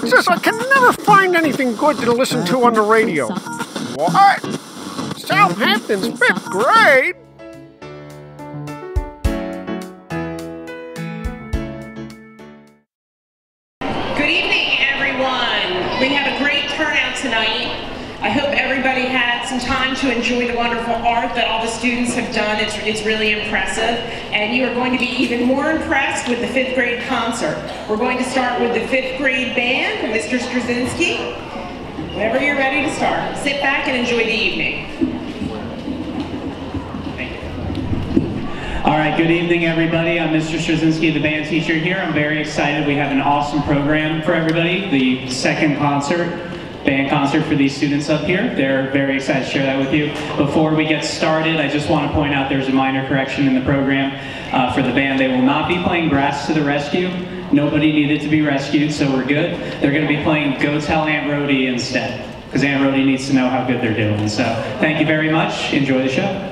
What's this? I can never find anything good to listen to on the radio. What? Southampton's 5th grade? Good evening, everyone. We have a great turnout tonight. I hope everybody had some time to enjoy the wonderful art that all the students have done. It's really impressive. And you are going to be even more impressed with the 5th grade concert. We're going to start with the 5th grade band, Mr. Straczynski. Whenever you're ready to start, sit back and enjoy the evening. Thank you. All right, good evening, everybody. I'm Mr. Straczynski, the band teacher here. I'm very excited. We have an awesome program for everybody. The second band concert for these students up here. They're very excited to share that with you. Before we get started, I just want to point out there's a minor correction in the program for the band. They will not be playing Grass to the Rescue. Nobody needed to be rescued, so we're good. They're going to be playing Go Tell Aunt Rhody instead, because Aunt Rhody needs to know how good they're doing. So thank you very much. Enjoy the show.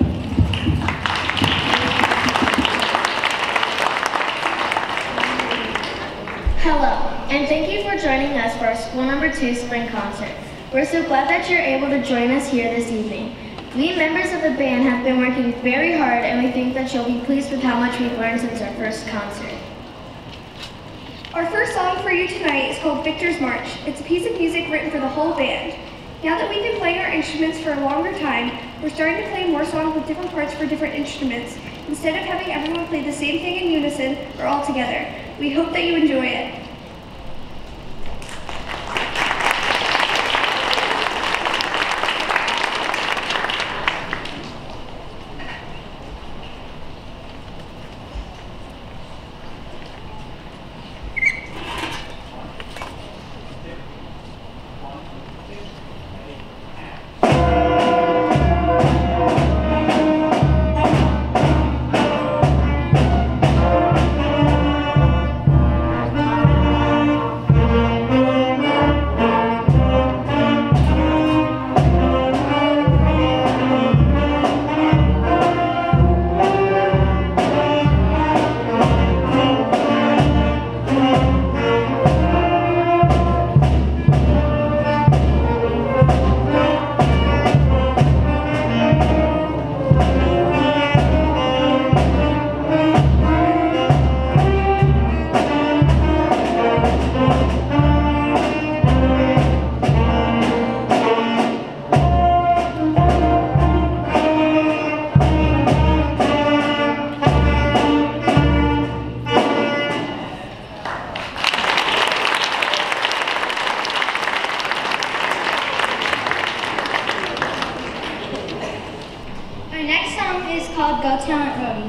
Hello, and thank you for joining us for our School Number 2 Spring Concert. We're so glad that you're able to join us here this evening. We members of the band have been working very hard, and we think that you'll be pleased with how much we've learned since our first concert. Our first song for you tonight is called Victor's March. It's a piece of music written for the whole band. Now that we've been playing our instruments for a longer time, we're starting to play more songs with different parts for different instruments, instead of having everyone play the same thing in unison or all together. We hope that you enjoy it.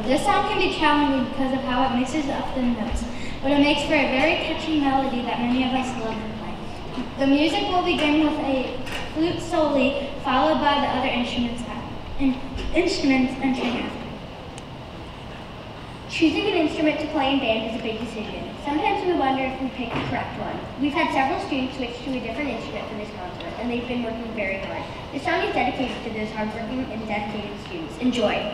This song can be challenging because of how it mixes up the notes, but it makes for a very catchy melody that many of us love to play. The music will begin with a flute solely, followed by the other instruments entering after. Choosing an instrument to play in band is a big decision. Sometimes we wonder if we picked the correct one. We've had several students switch to a different instrument for this concert, and they've been working very hard. This song is dedicated to those hardworking and dedicated students. Enjoy.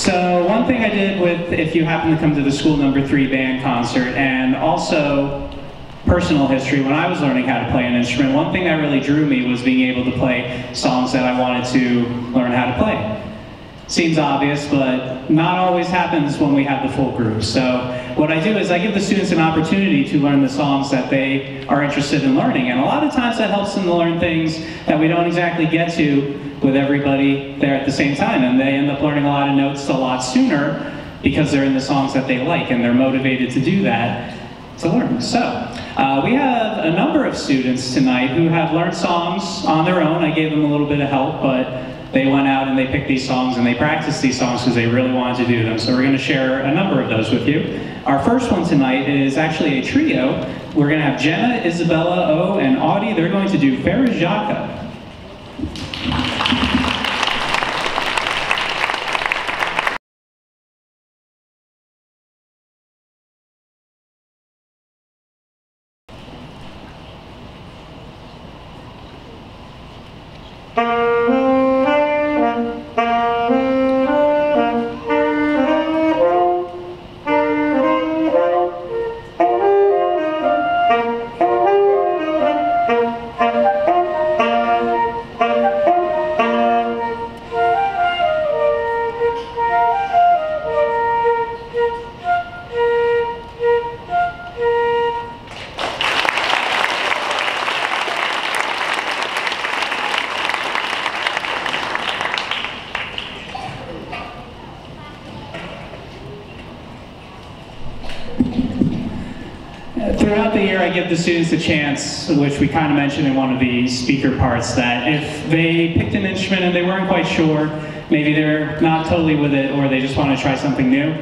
So one thing I did with, if you happen to come to the school number 3 band concert, and also personal history, when I was learning how to play an instrument, one thing that really drew me was being able to play songs that I wanted to learn how to play. Seems obvious, but not always happens when we have the full group. So what I do is I give the students an opportunity to learn the songs that they are interested in learning. And a lot of times that helps them to learn things that we don't exactly get to with everybody there at the same time. And they end up learning a lot of notes a lot sooner because they're in the songs that they like and they're motivated to do that to learn. So we have a number of students tonight who have learned songs on their own. I gave them a little bit of help, but they went out and they picked these songs and they practiced these songs because they really wanted to do them. So we're going to share a number of those with you. Our first one tonight is actually a trio. We're going to have Jenna, Isabella, O, and Audie. They're going to do Farajaka. Throughout the year, I give the students a chance, which we kind of mentioned in one of the speaker parts, that if they picked an instrument and they weren't quite sure, maybe they're not totally with it, or they just want to try something new,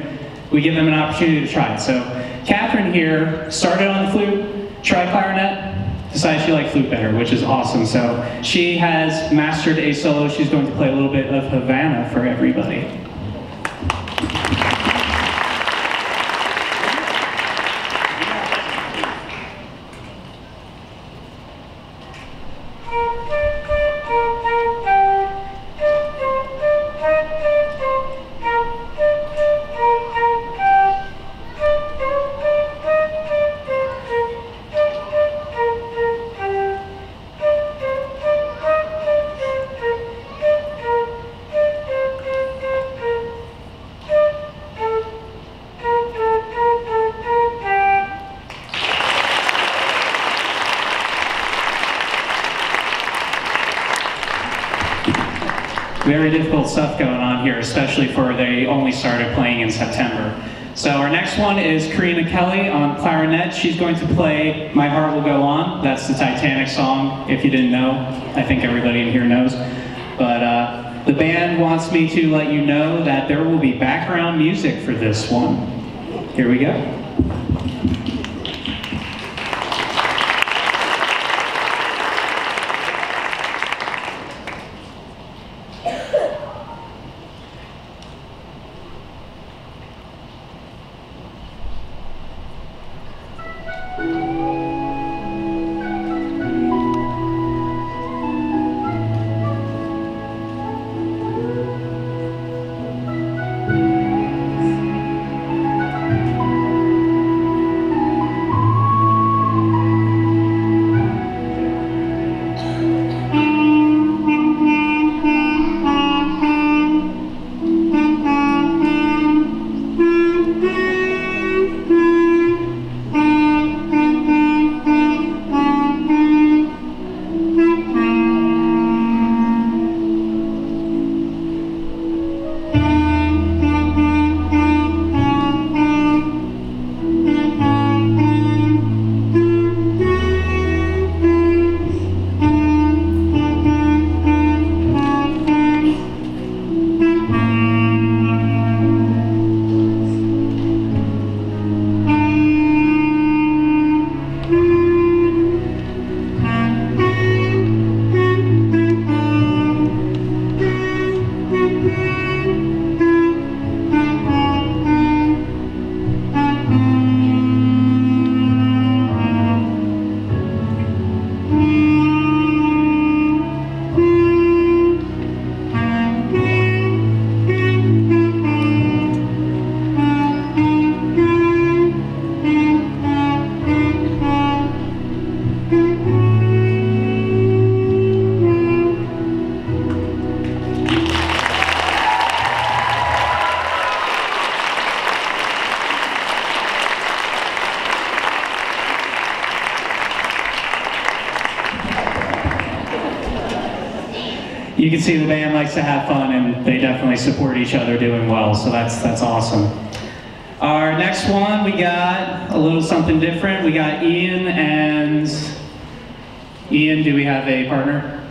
we give them an opportunity to try it. So Catherine here started on the flute, tried clarinet, decided she liked flute better, which is awesome. So she has mastered a solo. She's going to play a little bit of Havana for everybody. Very difficult stuff going on here, especially for they only started playing in September. So our next one is Karina Kelly on clarinet. She's going to play My Heart Will Go On. That's the Titanic song, if you didn't know. I think everybody in here knows. But the band wants me to let you know that there will be background music for this one. Here we go. You can see the band likes to have fun, and they definitely support each other doing well, so that's awesome. Our next one, we got a little something different. We got Ian and... Ian, do we have a partner?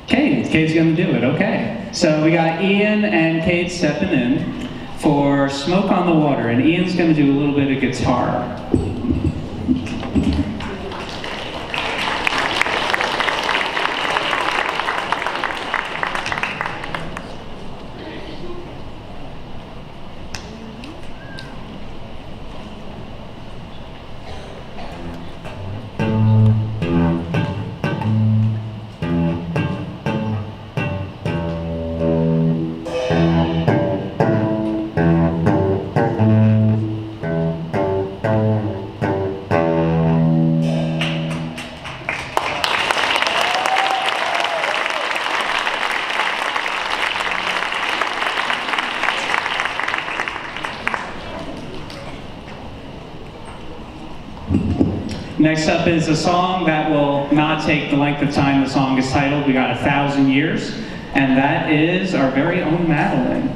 Cade. Cade's gonna do it, okay. So we got Ian and Cade stepping in for Smoke on the Water, and Ian's gonna do a little bit of guitar. Next up is a song that will not take the length of time the song is titled. We got 1,000 Years, and that is our very own Madeline.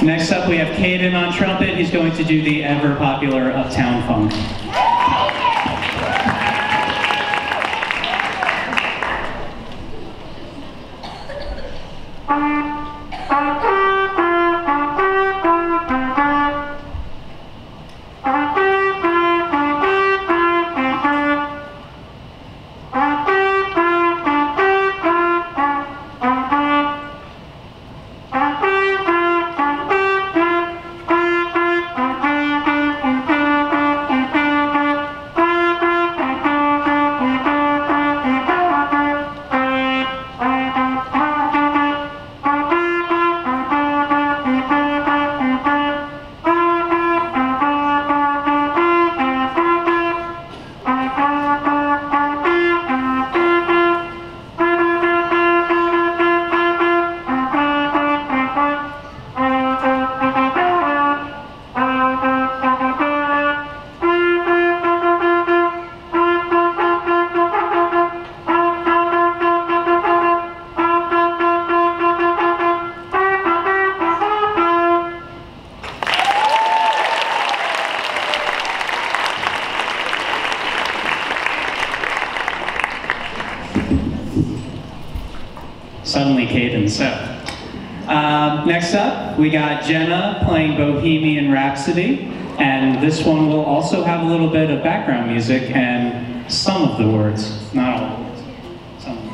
Next up, we have Caden on trumpet. He's going to do the ever popular Uptown Funk. Suddenly Caden, so. Next up, we got Jenna playing Bohemian Rhapsody, and this one will also have a little bit of background music and some of the words, not all of the words, some of them.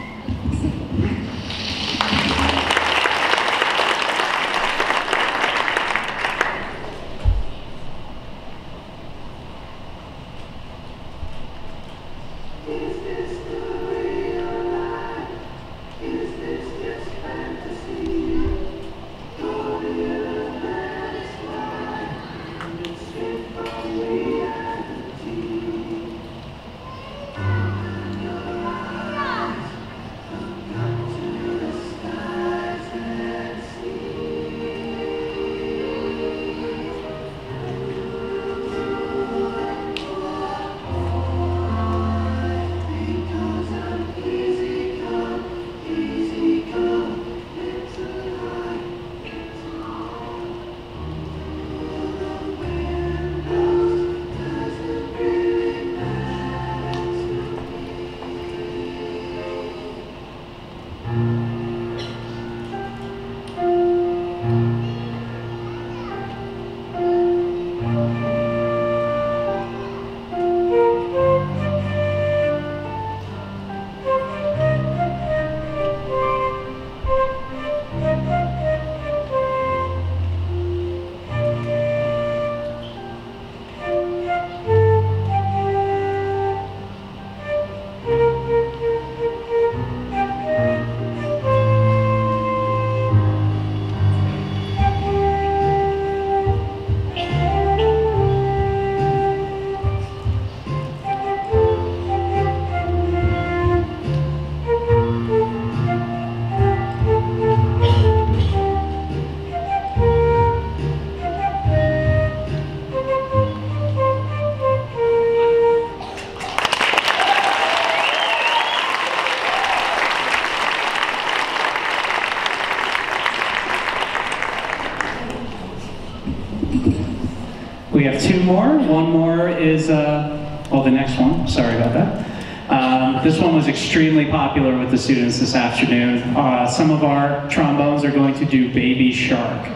more. One more is, well, the next one. Sorry about that. This one was extremely popular with the students this afternoon. Some of our trombones are going to do Baby Shark.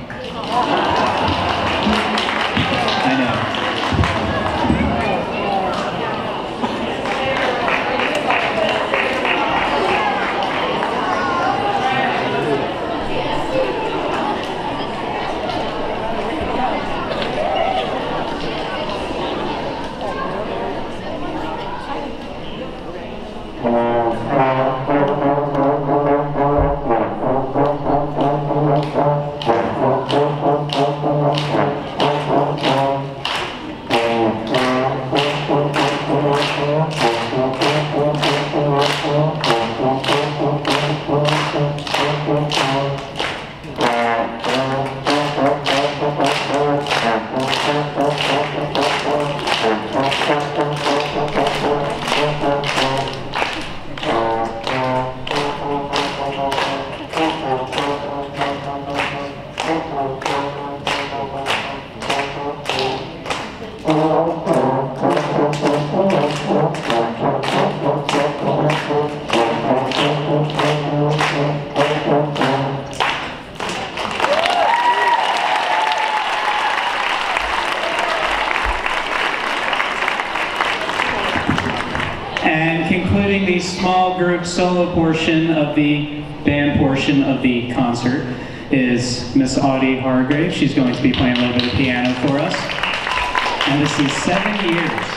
I know. And concluding the small group solo portion of the band portion of the concert is Miss Audie Hargrave. She's going to be playing a little bit of piano for us. And this is 7 years.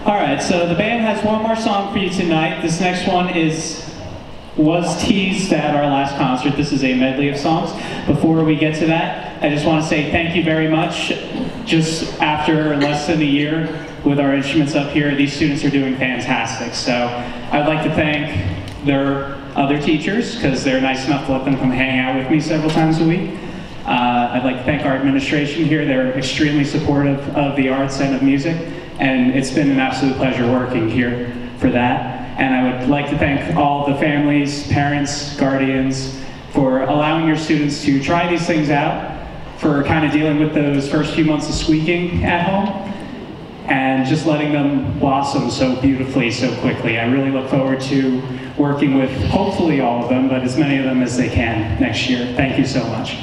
Alright, so the band has one more song for you tonight. This next one was teased at our last concert. This is a medley of songs. Before we get to that, I just want to say thank you very much. Just after less than a year with our instruments up here, these students are doing fantastic. So I'd like to thank their other teachers, because they're nice enough to let them come hang out with me several times a week. I'd like to thank our administration here. They're extremely supportive of the arts and of music, and it's been an absolute pleasure working here for that. And I would like to thank all the families, parents, guardians, for allowing your students to try these things out, for kind of dealing with those first few months of squeaking at home, and just letting them blossom so beautifully, so quickly. I really look forward to working with hopefully all of them, but as many of them as they can next year. Thank you so much.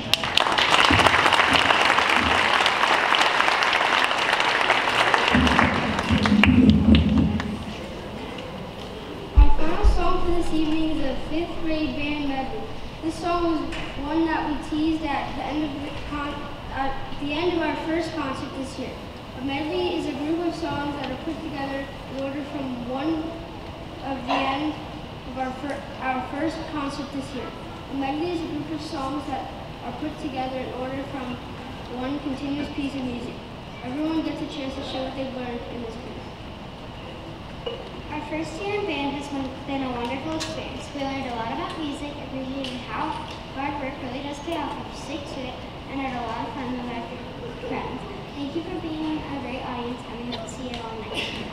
this evening is a 5th grade band medley. This song was one that we teased at the end of our first concert this year. A medley is a group of songs that are put together in order from one of the end of our first concert this year. A medley is a group of songs that are put together in order from one continuous piece of music. Everyone gets a chance to show what they've learned in this piece. Our first year in band has been a wonderful experience. We learned a lot about music, appreciated how hard work really does pay off if you stick to it, and had a lot of fun with our friends. Thank you for being a great audience, and we hope to see you all next year.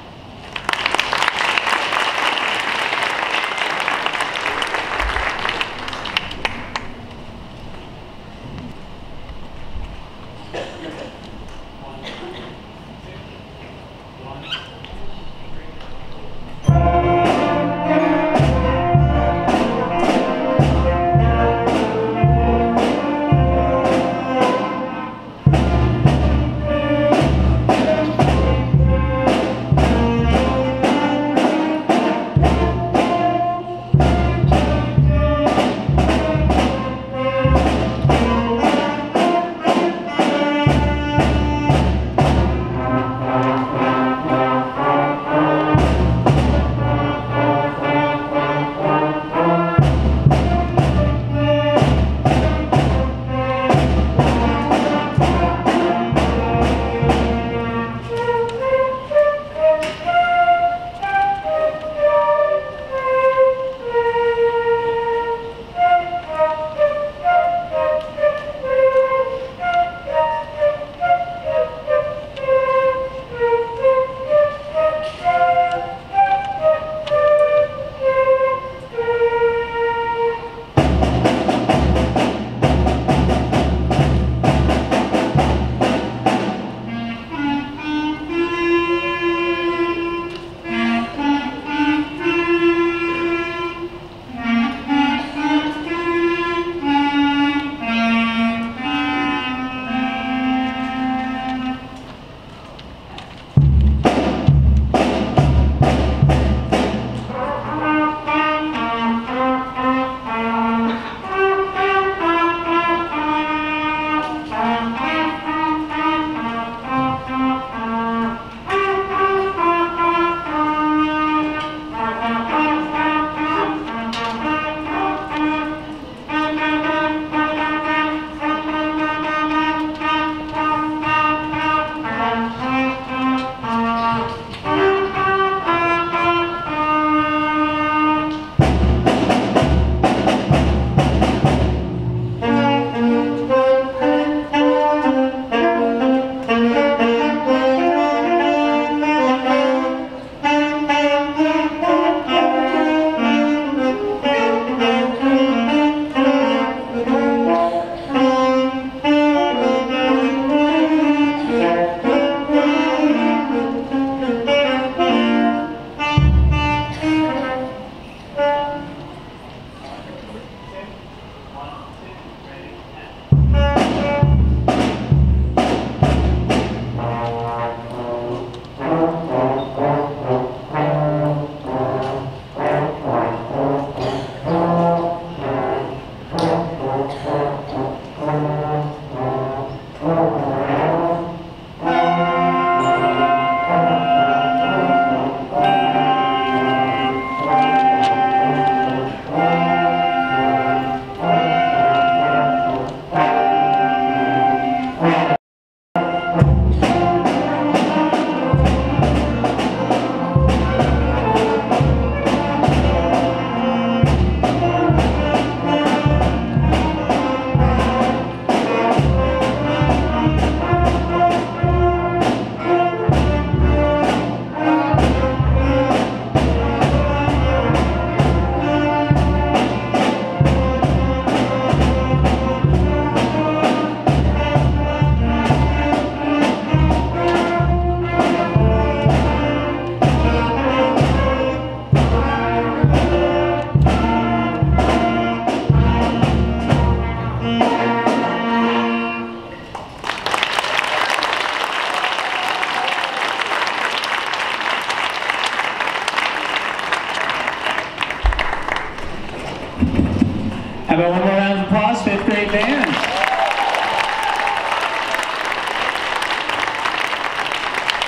How about one more round of applause, 5th grade band?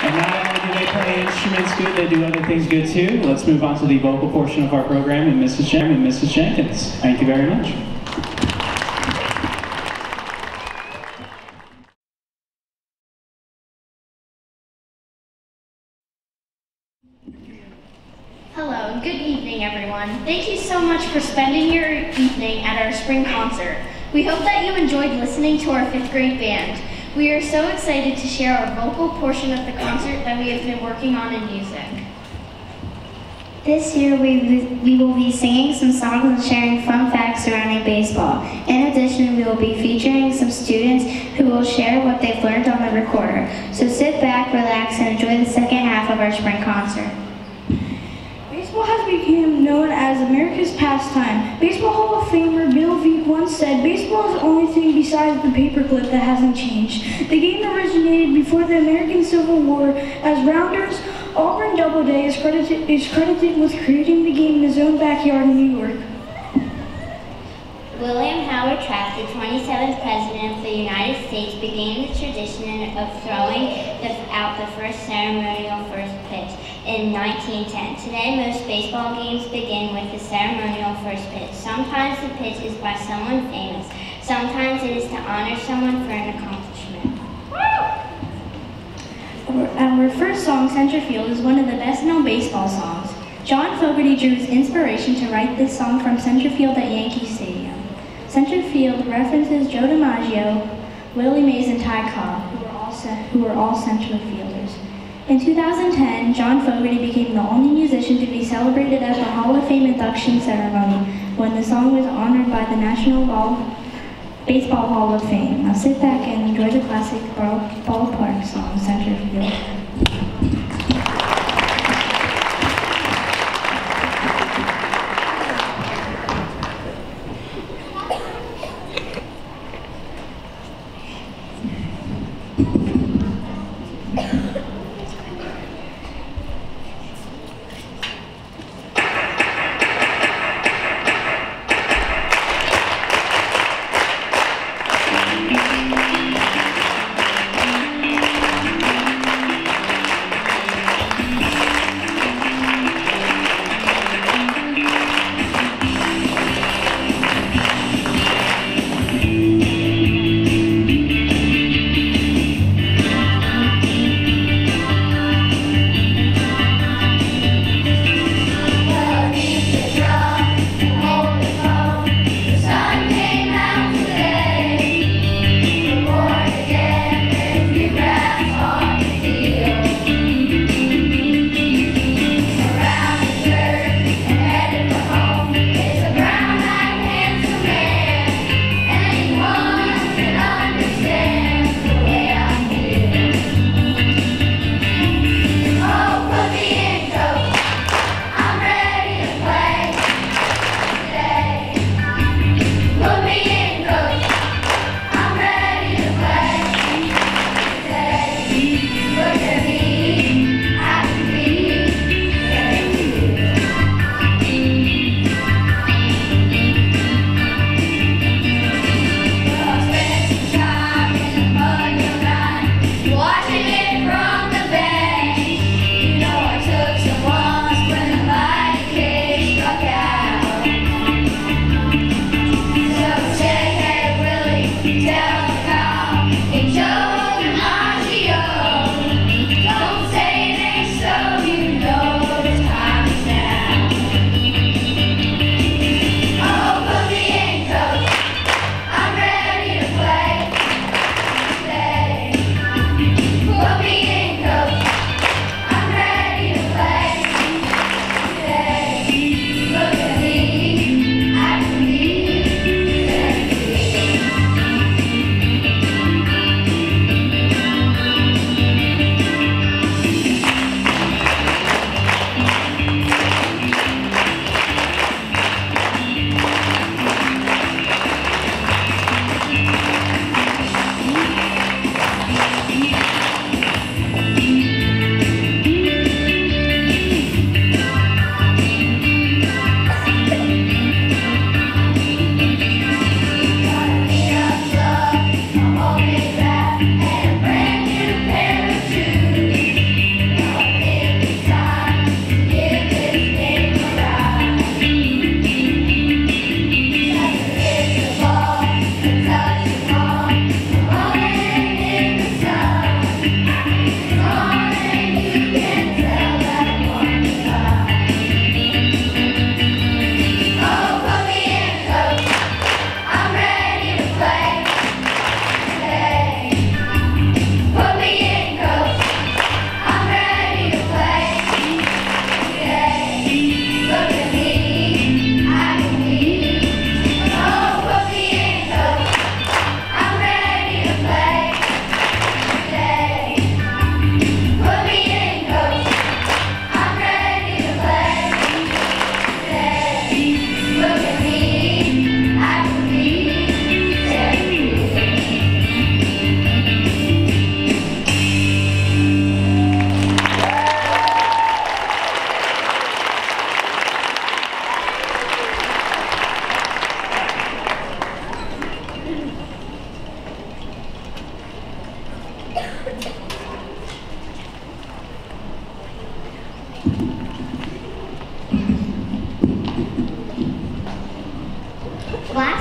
And not only do they play instruments good, they do other things good too. Let's move on to the vocal portion of our program and Mrs. Jenkins. Thank you very much. Hello, and good evening, everyone. Thank you so much for spending your evening at our spring concert. We hope that you enjoyed listening to our 5th grade band. We are so excited to share our vocal portion of the concert that we have been working on in music. This year we will be singing some songs and sharing fun facts surrounding baseball. In addition, we will be featuring some students who will share what they've learned on the recorder. So sit back, relax, and enjoy the second half of our spring concert. Baseball has become known as America's pastime. Baseball Hall of Famer Bill Veeck once said, "Baseball is the only thing besides the paperclip that hasn't changed." The game originated before the American Civil War as Rounders. Auburn Doubleday is credited with creating the game in his own backyard in New York. William Howard Taft, the 27th President of the United States, began the tradition of throwing out the first ceremonial first pitch in 1910. Today, most baseball games begin with the ceremonial first pitch. Sometimes the pitch is by someone famous. Sometimes it is to honor someone for an accomplishment. Our first song, Center Field, is one of the best-known baseball songs. John Fogerty drew his inspiration to write this song from center field at Yankee Stadium. Center Field references Joe DiMaggio, Willie Mays, and Ty Cobb, who were all center fielders. In 2010, John Fogerty became the only musician to be celebrated at the Hall of Fame induction ceremony when the song was honored by the National Baseball Hall of Fame. Now sit back and enjoy the classic ballpark song, Center Field.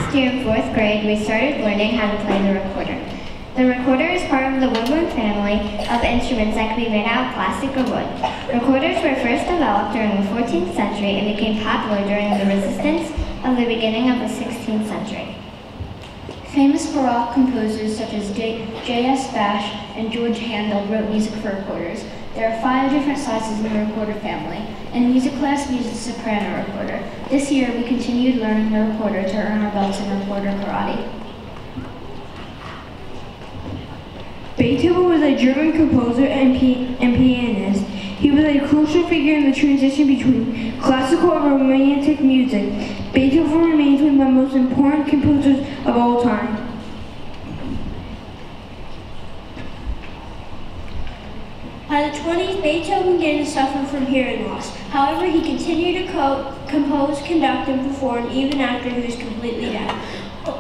last year in 4th grade, we started learning how to play the recorder. The recorder is part of the woodwind family of instruments that can be made out of plastic or wood. Recorders were first developed during the 14th century and became popular during the resistance of the beginning of the 16th century. Famous Baroque composers such as J.S. Bash and George Handel wrote music for recorders. There are 5 different sizes in the recorder family. In music class, we used the soprano recorder. This year, we continued learning the recorder to earn our belts in recorder karate. Beethoven was a German composer and pianist. He was a crucial figure in the transition between classical and romantic music. Beethoven remains one of the most important composers of all time. By the 20s, Beethoven began to suffer from hearing loss. However, he continued to compose, conduct, and perform even after he was completely deaf.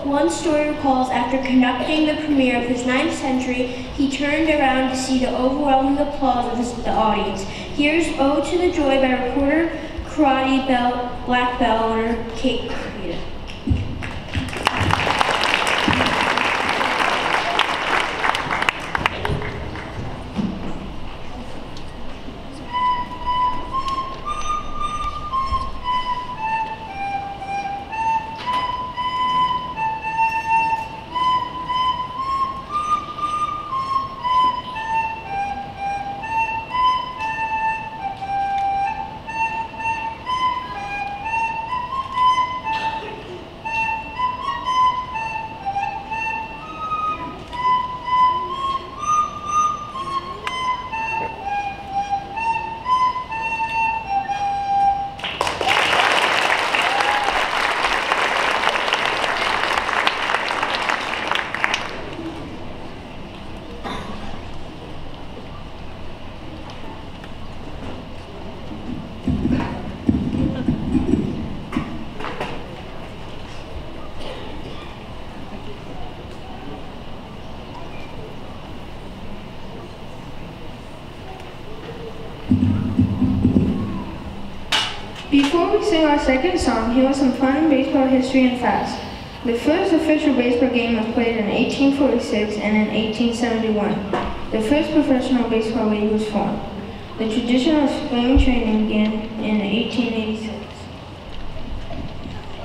One story recalls after conducting the premiere of his 9th Century, he turned around to see the overwhelming applause of the audience. Here's Ode to the Joy by recorder, karate belt, black belt owner, Kate Creeda. Before we sing our second song, here was some fun baseball history and facts. The first official baseball game was played in 1846 and in 1871. The first professional baseball league was formed. The tradition of spring training began in 1886.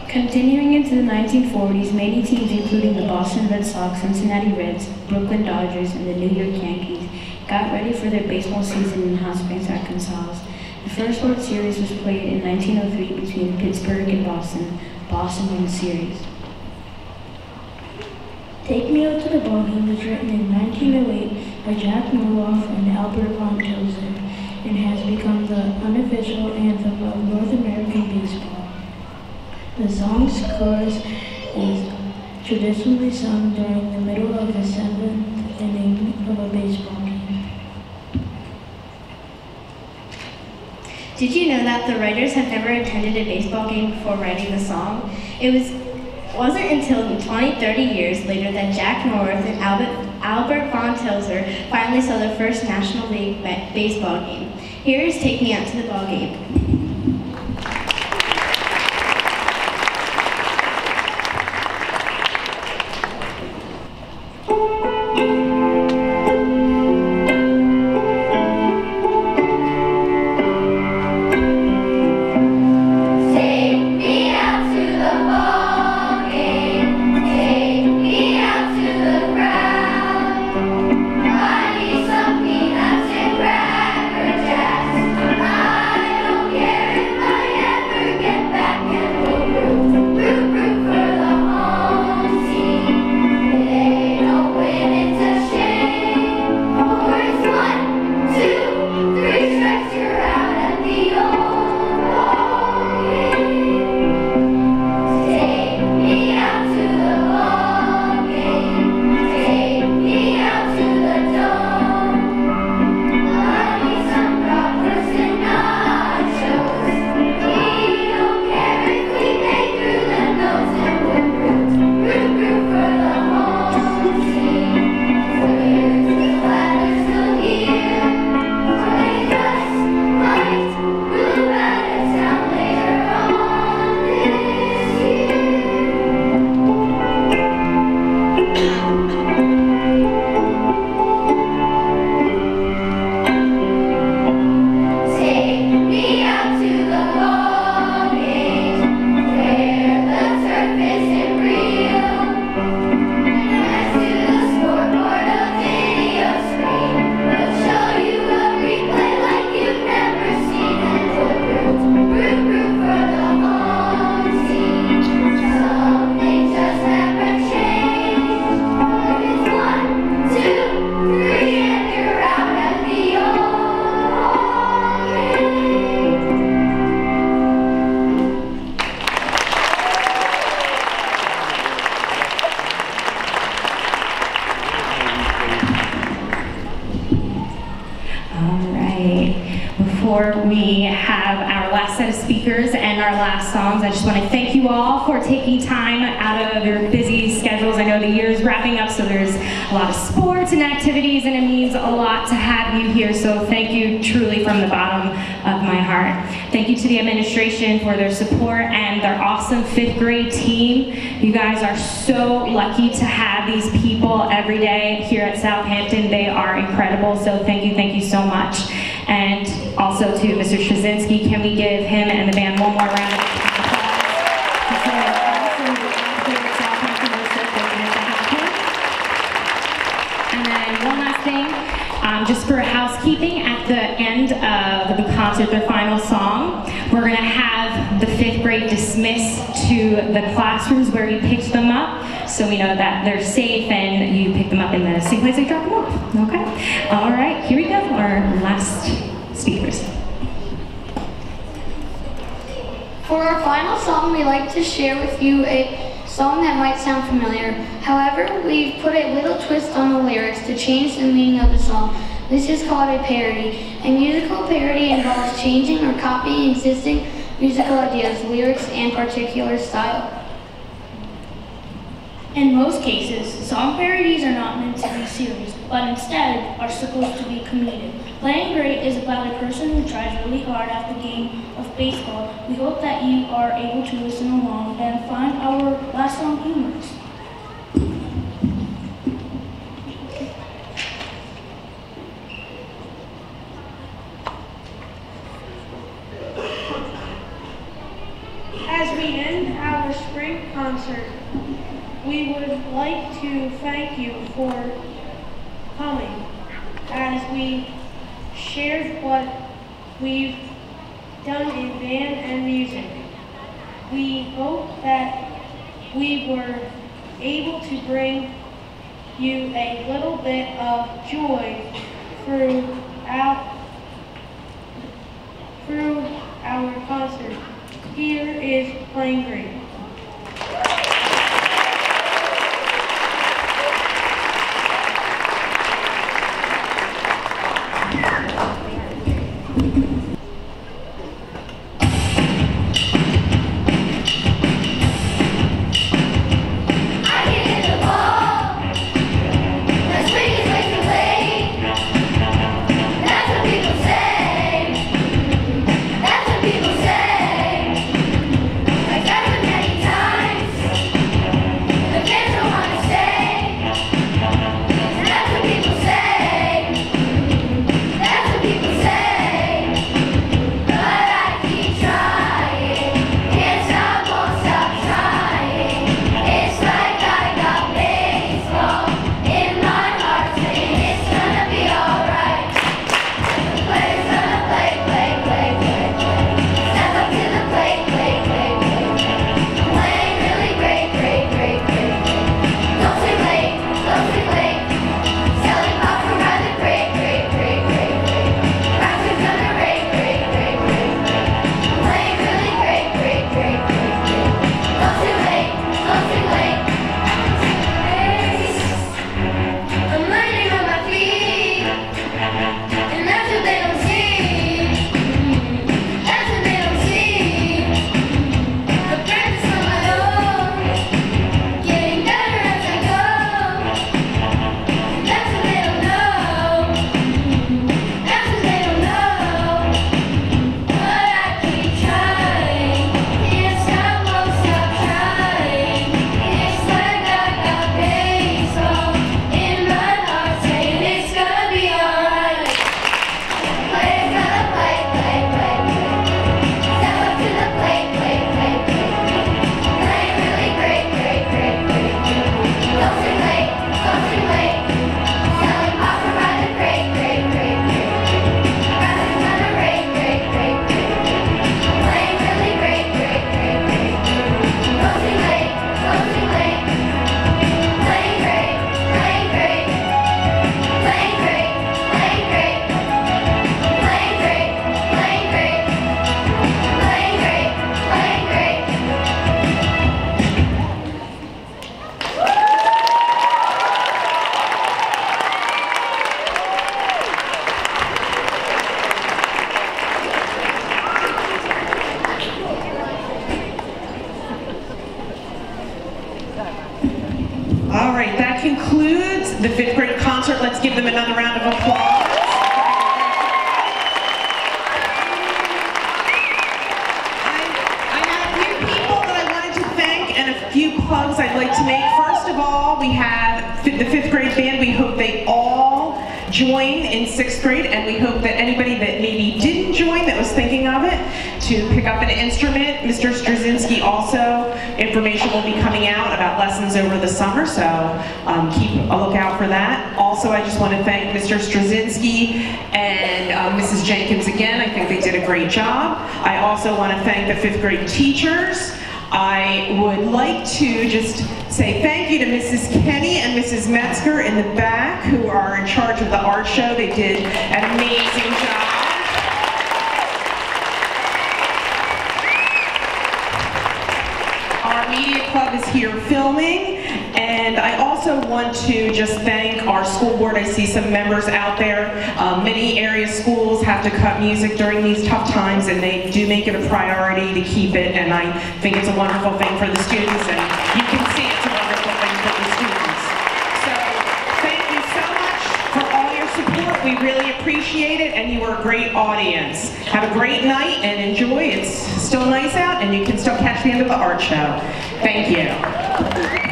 Continuing into the 1940s, many teams including the Boston Red Sox, Cincinnati Reds, Brooklyn Dodgers, and the New York Yankees got ready for their baseball season in Hot Springs, Arkansas. The first World Series was played in 1903 between Pittsburgh and Boston. Boston won the series. Take Me Out to the Ballgame was written in 1908 by Jack Norwoff and Albert Von Tilson and has become the unofficial anthem of North American baseball. The song's chorus is traditionally sung during the middle of the 7th inning of a baseball game. Did you know that the writers have never attended a baseball game before writing the song? It wasn't until 20, 30 years later that Jack Norwood and Albert Von Tilson finally saw the first National League baseball game. Here is Take Me Out to the Ball Game. Something that's in cracker jacks. I don't speakers and our last songs. I just want to thank you all for taking time out of your busy schedules. I know the year is wrapping up, so there's a lot of sports and activities, and it means a lot to have you here. So thank you truly from the bottom of my heart. Thank you to the administration for their support and their awesome 5th grade team. You guys are so lucky to have these people every day here at Southampton. They are incredible, so thank you so much. And also to Mr. Straczynski, can we give him and the band one more round of applause? He's doing an awesome job here at Southampton. We're so fortunate to have him. And then one last thing, just for housekeeping, at the end of the concert, their final song, we're going to have the 5th grade dismiss to the classrooms where you picked them up, so we know that they're safe and you pick them up in the same place you dropped them off. Okay? All right, here we go, our last speakers. For our final song, we'd like to share with you a song that might sound familiar. However, we've put a little twist on the lyrics to change the meaning of the song. This is called a parody. A musical parody involves changing or copying existing musical ideas, lyrics, and particular style. In most cases, song parodies are not meant to be serious, but instead are supposed to be comedic. Playing Great is about a person who tries really hard at the game of baseball. We hope that you are able to listen along and find our last song humorous. As we end our spring concert, we would like to thank you for coming as we shared what we've done in band and music. We hope that we were able to bring you a little bit of joy through our concert. Here is Playing Great. That's what people say. Like that's what All right, that concludes the 5th grade concert. Let's give them another round of applause. I had a few people that I wanted to thank and a few plugs I'd like to make. First of all, we have the 5th grade band. We hope they all join in 6th grade, and we hope that anybody that maybe didn't join that was thinking of it to pick up an instrument. Mr. Straczynski also, information will be coming out about lessons over the summer, so keep a lookout for that. Also, I just want to thank Mr. Straczynski and Mrs. Jenkins again. I think they did a great job. I also want to thank the 5th grade teachers. I would like to just say thank you to Mrs. Kenny and Mrs. Metzger in the back who are in charge of the art show. They did an amazing job. Our media club is here filming, and I also want to just thank our school board. I see some members out there. Many area schools have to cut music during these tough times, and they do make it a priority to keep it, and I think it's a wonderful thing for the students, and you can see it's a wonderful thing for the students. So thank you so much for all your support. We really appreciate it, and you are a great audience. Have a great night and enjoy. It's still nice out, and you can still catch the end of the art show. Thank you.